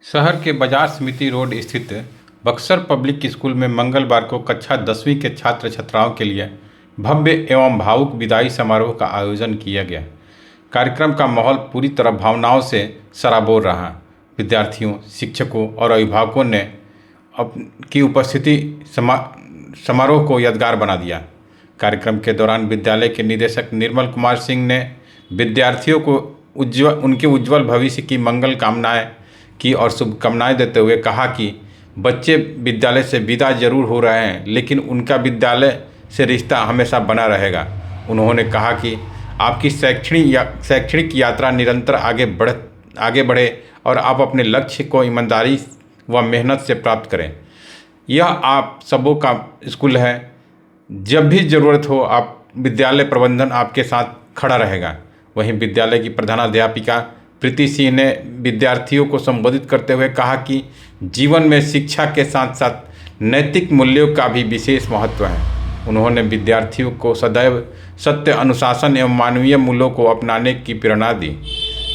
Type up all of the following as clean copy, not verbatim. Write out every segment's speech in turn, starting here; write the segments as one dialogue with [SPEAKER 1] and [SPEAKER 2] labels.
[SPEAKER 1] शहर के बाजार समिति रोड स्थित बक्सर पब्लिक स्कूल में मंगलवार को कक्षा 10वीं के छात्र छात्राओं के लिए भव्य एवं भावुक विदाई समारोह का आयोजन किया गया। कार्यक्रम का माहौल पूरी तरह भावनाओं से सराबोर रहा। विद्यार्थियों, शिक्षकों और अभिभावकों ने की उपस्थिति समारोह को यादगार बना दिया। कार्यक्रम के दौरान विद्यालय के निदेशक निर्मल कुमार सिंह ने विद्यार्थियों को उनके उज्जवल भविष्य की मंगल कामनाएं की और शुभकामनाएं देते हुए कहा कि बच्चे विद्यालय से विदा जरूर हो रहे हैं, लेकिन उनका विद्यालय से रिश्ता हमेशा बना रहेगा। उन्होंने कहा कि आपकी शैक्षणिक यात्रा निरंतर आगे बढ़े और आप अपने लक्ष्य को ईमानदारी व मेहनत से प्राप्त करें। यह आप सबों का स्कूल है। जब भी ज़रूरत हो आप विद्यालय प्रबंधन आपके साथ खड़ा रहेगा। वहीं विद्यालय की प्रधानाध्यापिका प्रीति सिंह ने विद्यार्थियों को संबोधित करते हुए कहा कि जीवन में शिक्षा के साथ साथ नैतिक मूल्यों का भी विशेष महत्व है। उन्होंने विद्यार्थियों को सदैव सत्य, अनुशासन एवं मानवीय मूल्यों को अपनाने की प्रेरणा दी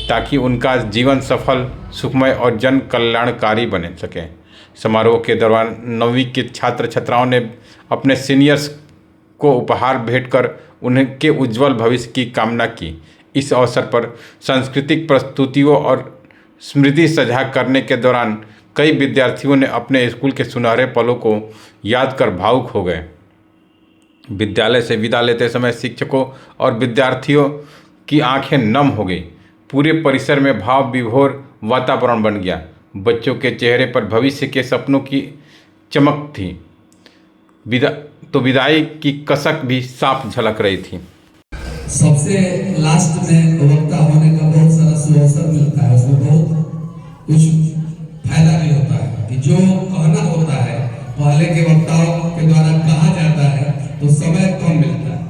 [SPEAKER 1] ताकि उनका जीवन सफल, सुखमय और जन कल्याणकारी बन सके। समारोह के दौरान 9वीं के छात्र छात्राओं ने अपने सीनियर्स को उपहार भेंट कर उनके उज्जवल भविष्य की कामना की। इस अवसर पर सांस्कृतिक प्रस्तुतियों और स्मृति साझा करने के दौरान कई विद्यार्थियों ने अपने स्कूल के सुनहरे पलों को याद कर भावुक हो गए। विद्यालय से विदा लेते समय शिक्षकों और विद्यार्थियों की आंखें नम हो गई। पूरे परिसर में भाव विभोर वातावरण बन गया। बच्चों के चेहरे पर भविष्य के सपनों की चमक थी। विदाई की कसक भी साफ झलक रही थी।
[SPEAKER 2] सबसे लास्ट में वक्ता होने का बहुत सारा सुअवसर मिलता है, उसमें बहुत कुछ फायदा भी होता है कि जो कहना होता है पहले के वक्ताओं के द्वारा कहा जाता है तो समय कम मिलता है।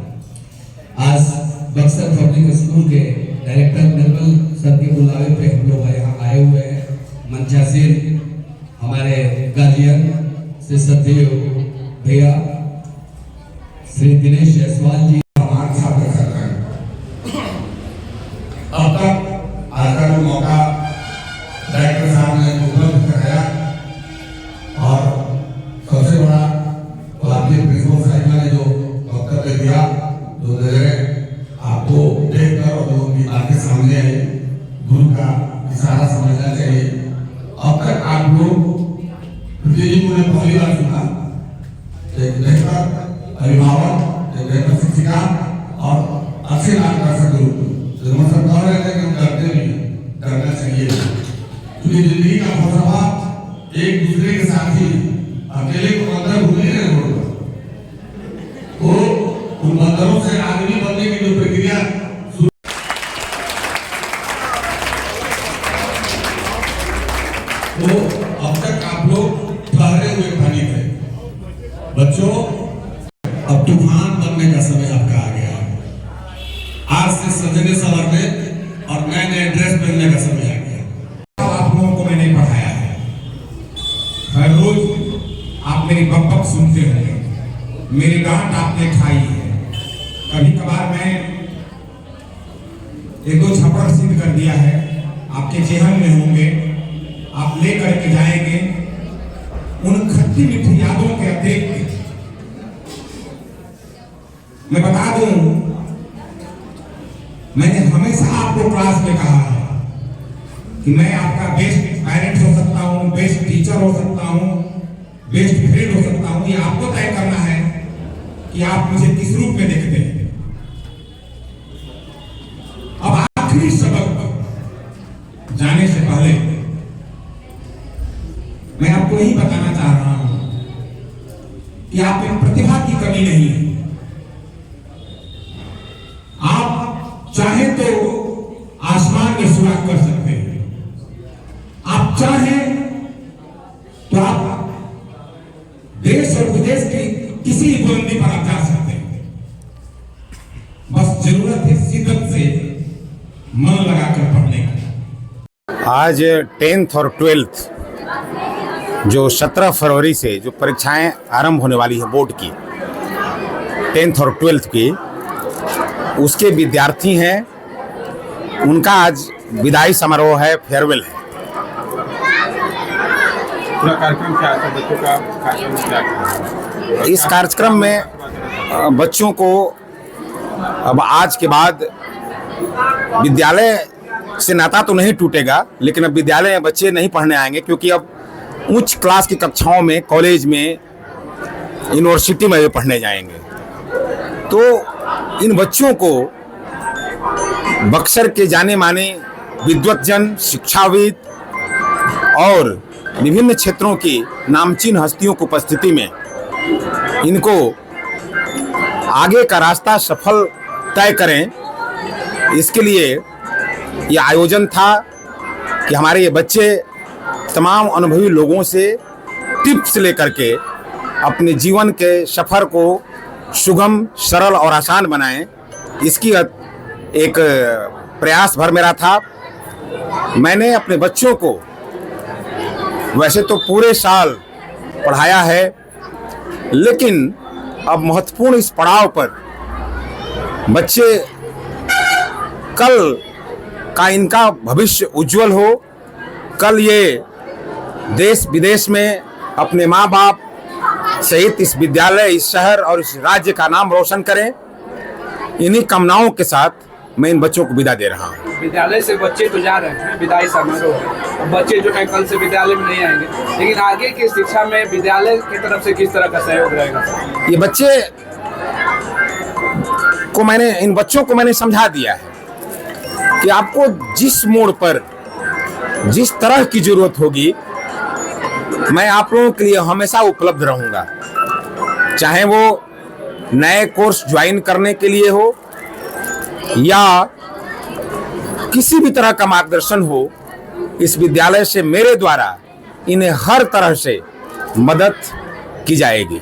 [SPEAKER 2] आज बक्सर पब्लिक स्कूल के डायरेक्टर निर्मल सर के बुलावे पे हम लोग यहाँ आए हुए हैं। मंचासीन हमारे गार्जियन से श्रद्धेय भैया श्री दिनेश जायसवाल जी
[SPEAKER 3] हमारे साथ कर रहे हैं। अब तक आज का जो मौका डायरेक्टर साहब ने उपलब्ध कराया और सबसे बड़ा तो आपके प्रिंसिपल साहिबा ने जो वक्तव्य दिया, जो नजरें आपको देखकर और जो उनकी बातें सामने आई, गुरु का इशारा समझना चाहिए। अब तक आप लोग जी को पहली बार सुना, एक बेहतर अभिभावक, एक बेहतर शिक्षिका और अच्छे मार्गदर्शक गुरु हम सब कह रहे थे कि हम करते नहीं, करना चाहिए क्योंकि जिंदगी का फलसफा एक दूसरे के साथ ही अकेले को बंधन भूल नहीं होगा। वो उन बंधनों से आदमी बनने की जो प्रक्रिया तो अब तक आप लोग ठहरे हुए पानी थे। बच्चों, अब तूफान बनने का समय आपका आ गया है। आज से सजने संवरने और नए नए ड्रेस पहनने का समय आ गया। आप लोगों को मैंने पढ़ाया है, हर रोज आप मेरी बकबक सुनते होंगे, मेरी डांट आपने खाई है। कभी कभार मैं एक दो छप्पड़ सिद्ध कर दिया है, आपके जेहन में होंगे, आप ले करके जाएंगे। उन खट्टी मीठी यादों के अतिरिक्त मैं बता दूं, मैंने हमेशा आपको क्लास में कहा है कि मैं आपका बेस्ट पेरेंट हो सकता हूं, बेस्ट टीचर हो सकता हूं, बेस्ट फ्रेंड हो सकता हूं। ये आपको तय करना है कि आप मुझे किस रूप में देखते हैं। अब आखिरी सबक जाने से पहले मैं आपको यही बताना चाह रहा हूं कि आप में प्रतिभा की कमी नहीं है। आप चाहे तो आसमान में सुराग कर सकते हैं, आप चाहें तो आप देश और विदेश की किसी बुलंदी पर आप जा सकते हैं। बस जरूरत है शिद्दत से मन लगाकर पढ़ने की।
[SPEAKER 4] आज 10th और 12th जो 17 फरवरी से जो परीक्षाएं आरंभ होने वाली है बोर्ड की, 10th और 12th की, उसके विद्यार्थी हैं। उनका आज विदाई समारोह है, फेयरवेल है।
[SPEAKER 1] पूरा कार्यक्रम क्या था, बच्चों का कार्यक्रम क्या था?
[SPEAKER 4] इस कार्यक्रम में बच्चों को अब आज के बाद विद्यालय से नाता तो नहीं टूटेगा, लेकिन अब विद्यालय में बच्चे नहीं पढ़ने आएंगे, क्योंकि अब उच्च क्लास की कक्षाओं में, कॉलेज में, यूनिवर्सिटी में वे पढ़ने जाएंगे। तो इन बच्चों को बक्सर के जाने माने विद्वतजन, शिक्षाविद और विभिन्न क्षेत्रों की नामचीन हस्तियों की उपस्थिति में इनको आगे का रास्ता सफल तय करें, इसके लिए ये आयोजन था कि हमारे ये बच्चे तमाम अनुभवी लोगों से टिप्स लेकर के अपने जीवन के सफ़र को सुगम, सरल और आसान बनाएं। इसकी एक प्रयास भर मेरा था। मैंने अपने बच्चों को वैसे तो पूरे साल पढ़ाया है, लेकिन अब महत्वपूर्ण इस पड़ाव पर बच्चे कल का इनका भविष्य उज्जवल हो, कल ये देश विदेश में अपने माँ बाप सहित इस विद्यालय, इस शहर और इस राज्य का नाम रोशन करें। इन्हीं कामनाओं के साथ मैं इन बच्चों को विदा दे रहा हूँ।
[SPEAKER 5] विद्यालय से बच्चे तो जा रहे हैं, विदाई समारोह है, अब बच्चे जो है कल से विद्यालय में नहीं आएंगे, लेकिन आगे की शिक्षा में विद्यालय की तरफ से किस तरह का सहयोग रहेगा?
[SPEAKER 4] ये बच्चे को इन बच्चों को मैंने समझा दिया है कि आपको जिस मोड़ पर जिस तरह की जरूरत होगी, मैं आप लोगों के लिए हमेशा उपलब्ध रहूंगा। चाहे वो नए कोर्स ज्वाइन करने के लिए हो या किसी भी तरह का मार्गदर्शन हो, इस विद्यालय से मेरे द्वारा इन्हें हर तरह से मदद की जाएगी।